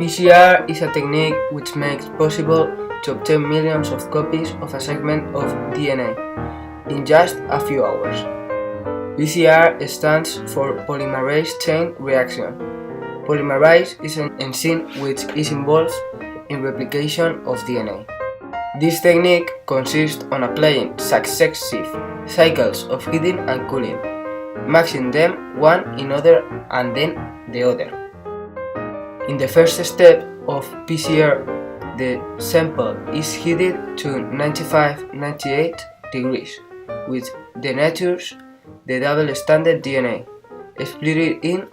PCR is a technique which makes it possible to obtain millions of copies of a segment of DNA in just a few hours. PCR stands for polymerase chain reaction. Polymerase is an enzyme which is involved in replication of DNA. This technique consists on applying successive cycles of heating and cooling, mixing them one in other and then the other. In the first step of PCR, the sample is heated to 95-98 degrees, which denatures the double-stranded DNA, split it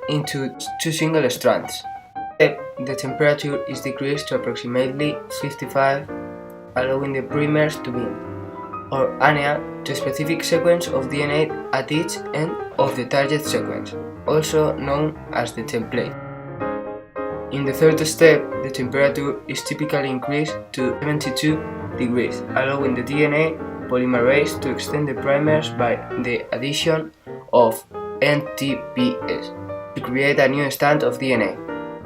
into two single strands. The temperature is decreased to approximately 55, allowing the primers to bind, or anneal, to a specific sequence of DNA at each end of the target sequence, also known as the template. In the third step, the temperature is typically increased to 72 degrees, allowing the DNA polymerase to extend the primers by the addition of NTPs to create a new strand of DNA,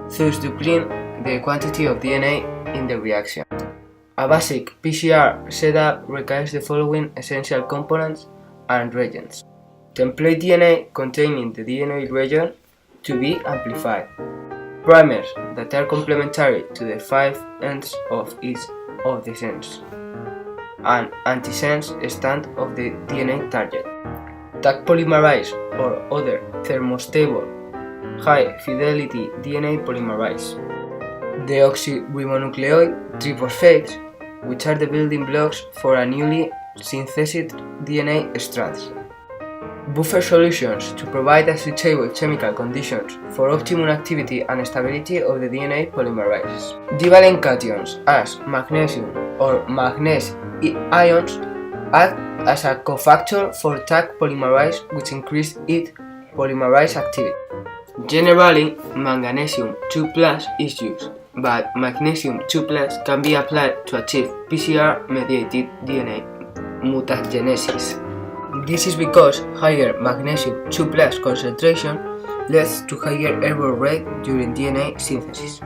thus doubling the quantity of DNA in the reaction. A basic PCR setup requires the following essential components and reagents: template DNA containing the DNA region to be amplified, primers that are complementary to the 5 ends of each of the sense, an antisense stand of the DNA target, Taq polymerase or other thermostable high-fidelity DNA polymerase, deoxyribonucleic triphosphates, which are the building blocks for a newly synthesized DNA strands, buffer solutions to provide a suitable chemical conditions for optimum activity and stability of the DNA polymerase. Divalent cations as magnesium or manganese ions act as a cofactor for Taq polymerase, which increase its polymerase activity. Generally, magnesium 2+ is used, but magnesium 2+ can be applied to achieve PCR-mediated DNA mutagenesis. This is because higher magnesium 2+ concentration leads to higher error rate during DNA synthesis.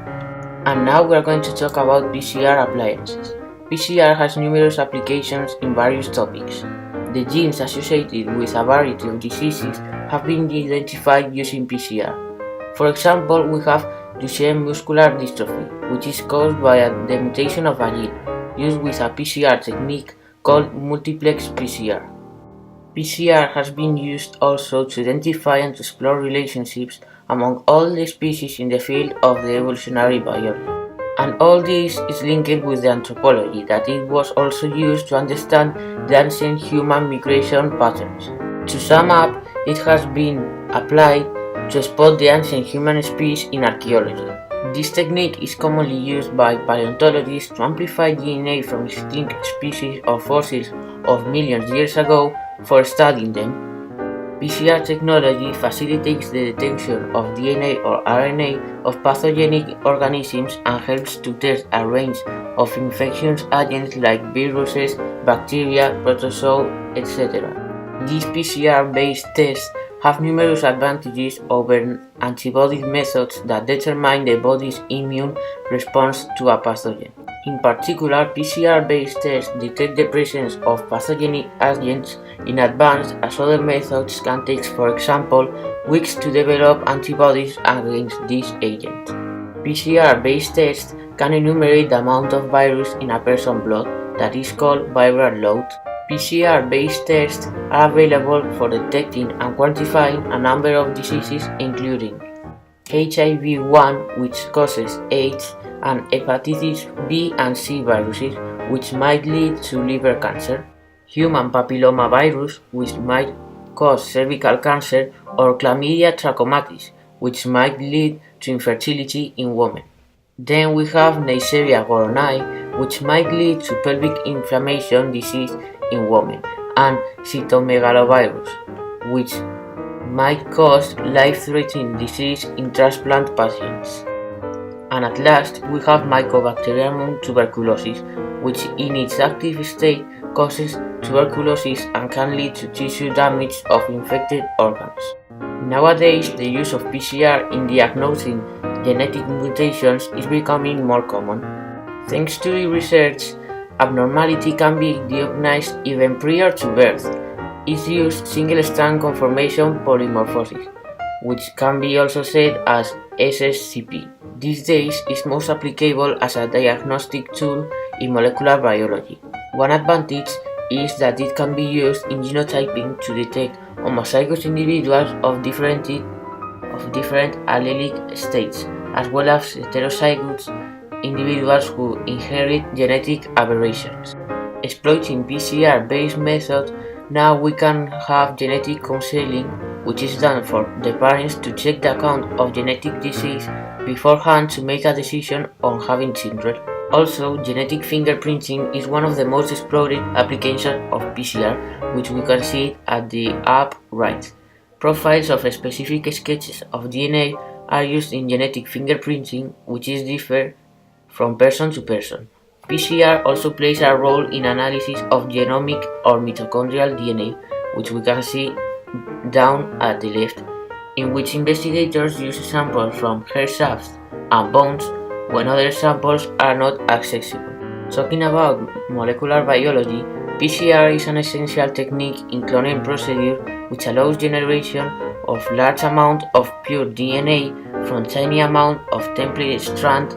And now we are going to talk about PCR appliances. PCR has numerous applications in various topics. The genes associated with a variety of diseases have been identified using PCR. For example, we have Duchenne muscular dystrophy, which is caused by the mutation of a gene, used with a PCR technique called multiplex PCR. PCR has been used also to identify and to explore relationships among all the species in the field of the evolutionary biology. And all this is linked with the anthropology, that it was also used to understand the ancient human migration patterns. To sum up, it has been applied to spot the ancient human species in archaeology. This technique is commonly used by paleontologists to amplify DNA from extinct species or fossils of millions of years ago for studying them. PCR technology facilitates the detection of DNA or RNA of pathogenic organisms and helps to test a range of infectious agents like viruses, bacteria, protozoa, etc. These PCR-based tests have numerous advantages over antibody methods that determine the body's immune response to a pathogen. In particular, PCR-based tests detect the presence of pathogenic agents in advance, as other methods can take, for example, weeks to develop antibodies against these agents. PCR-based tests can enumerate the amount of virus in a person's blood, that is called viral load. PCR-based tests are available for detecting and quantifying a number of diseases including HIV-1, which causes AIDS, and hepatitis B and C viruses, which might lead to liver cancer, human papillomavirus, which might cause cervical cancer, or chlamydia trachomatis, which might lead to infertility in women. Then we have Neisseria gonorrhoeae, which might lead to pelvic inflammation disease in women, and cytomegalovirus, which might cause life-threatening disease in transplant patients. And at last, we have Mycobacterium tuberculosis, which in its active state causes tuberculosis and can lead to tissue damage of infected organs. Nowadays, the use of PCR in diagnosing genetic mutations is becoming more common. Thanks to the research, abnormality can be diagnosed even prior to birth. It uses single-strand conformation polymorphosis, which can be also said as SSCP. These days, it's most applicable as a diagnostic tool in molecular biology. One advantage is that it can be used in genotyping to detect homozygous individuals of different allelic states, as well as heterozygous individuals who inherit genetic aberrations. Exploiting PCR-based methods, now we can have genetic counseling, which is done for the parents to check the account of genetic disease beforehand to make a decision on having children. Also, genetic fingerprinting is one of the most explored applications of PCR, which we can see at the up right. Profiles of specific sketches of DNA are used in genetic fingerprinting, which is different from person to person. PCR also plays a role in analysis of genomic or mitochondrial DNA, which we can see down at the left, in which investigators use samples from hair shafts and bones when other samples are not accessible. Talking about molecular biology, PCR is an essential technique in cloning procedure which allows generation of large amount of pure DNA from tiny amount of template strand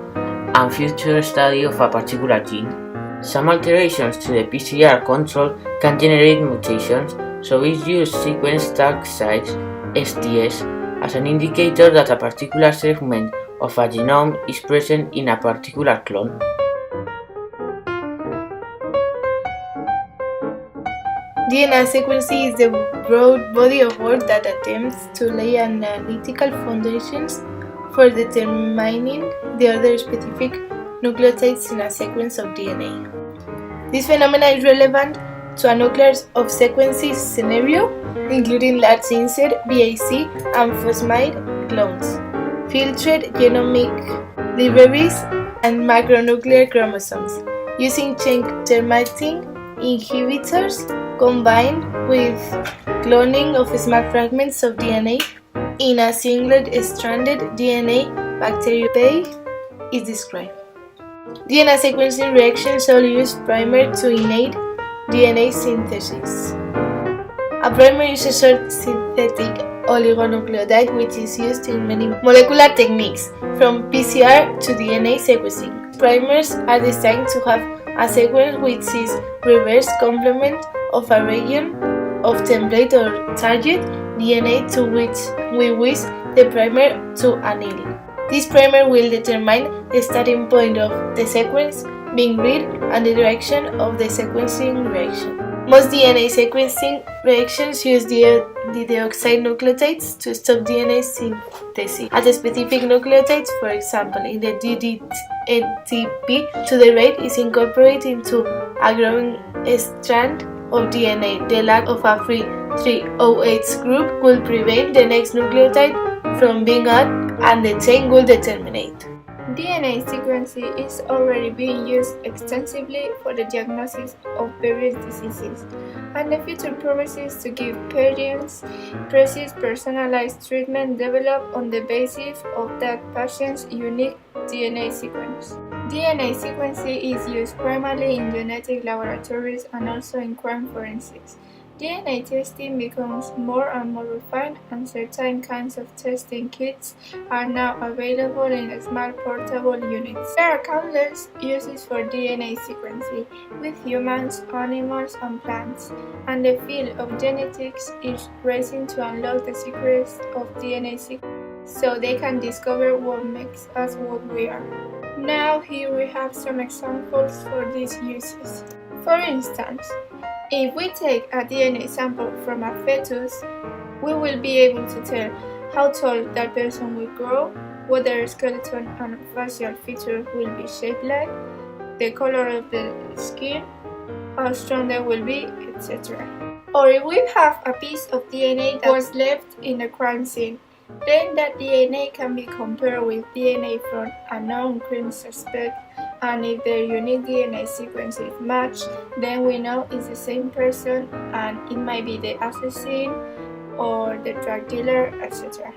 and future study of a particular gene. Some alterations to the PCR control can generate mutations, so we use sequence tag size (STS) as an indicator that a particular segment of a genome is present in a particular clone. DNA sequencing is the broad body of work that attempts to lay analytical foundations for determining the other specific nucleotides in a sequence of DNA. This phenomenon is relevant to a nuclear of sequences scenario, including large insert, BAC, and phosmide clones, filtered genomic libraries, and macronuclear chromosomes, using chain terminating inhibitors combined with cloning of small fragments of DNA in a single-stranded DNA bacteriophage is described. DNA sequencing reactions all use primer to innate DNA synthesis. A primer is a short synthetic oligonucleotide which is used in many molecular techniques, from PCR to DNA sequencing. Primers are designed to have a sequence which is reverse complement of a region of template or target DNA to which we wish the primer to anneal. This primer will determine the starting point of the sequence being read and the direction of the sequencing reaction. Most DNA sequencing reactions use the deoxide nucleotides to stop DNA synthesis at specific nucleotides. For example, in the DDTP, to the rate is incorporated into a growing strand of DNA. The lack of a free 3OH group will prevent the next nucleotide from being added, and the chain will terminate. DNA sequencing is already being used extensively for the diagnosis of various diseases, and the future promises to give patients precise personalized treatment developed on the basis of that patient's unique DNA sequence. DNA sequencing is used primarily in genetic laboratories and also in crime forensics. DNA testing becomes more and more refined, and certain kinds of testing kits are now available in small portable units. There are countless uses for DNA sequencing with humans, animals, and plants, and the field of genetics is racing to unlock the secrets of DNA sequencing so they can discover what makes us what we are. Now here we have some examples for these uses. For instance, if we take a DNA sample from a fetus, we will be able to tell how tall that person will grow, what their skeleton and facial features will be shaped like, the color of the skin, how strong they will be, etc. Or if we have a piece of DNA that was left in the crime scene, then that DNA can be compared with DNA from a known crime suspect, and if their unique DNA sequence is matched, then we know it's the same person and it might be the assassin or the drug dealer, etc.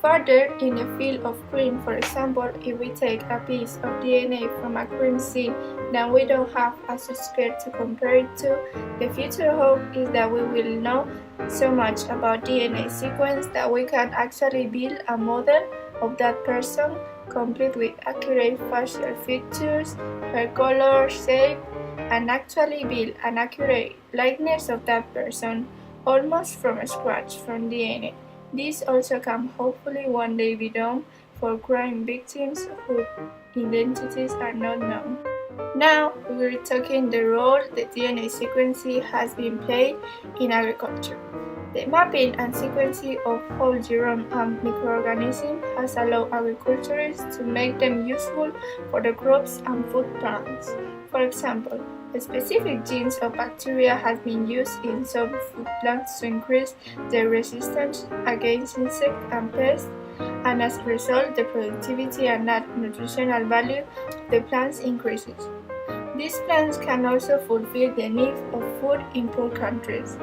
Further, in the field of cream, for example, if we take a piece of DNA from a cream seed that we don't have a substrate to compare it to, the future hope is that we will know so much about DNA sequence that we can actually build a model of that person, complete with accurate facial features, hair color, shape, and actually build an accurate likeness of that person, almost from scratch from DNA. This also can hopefully one day be done for crime victims whose identities are not known. Now, we're talking the role the DNA sequencing has been played in agriculture. The mapping and sequencing of whole genome and microorganisms has allowed agriculturists to make them useful for the crops and food plants. For example, specific genes of bacteria have been used in some food plants to increase their resistance against insects and pests, and as a result, the productivity and nutritional value of the plants increases. These plants can also fulfill the needs of food in poor countries.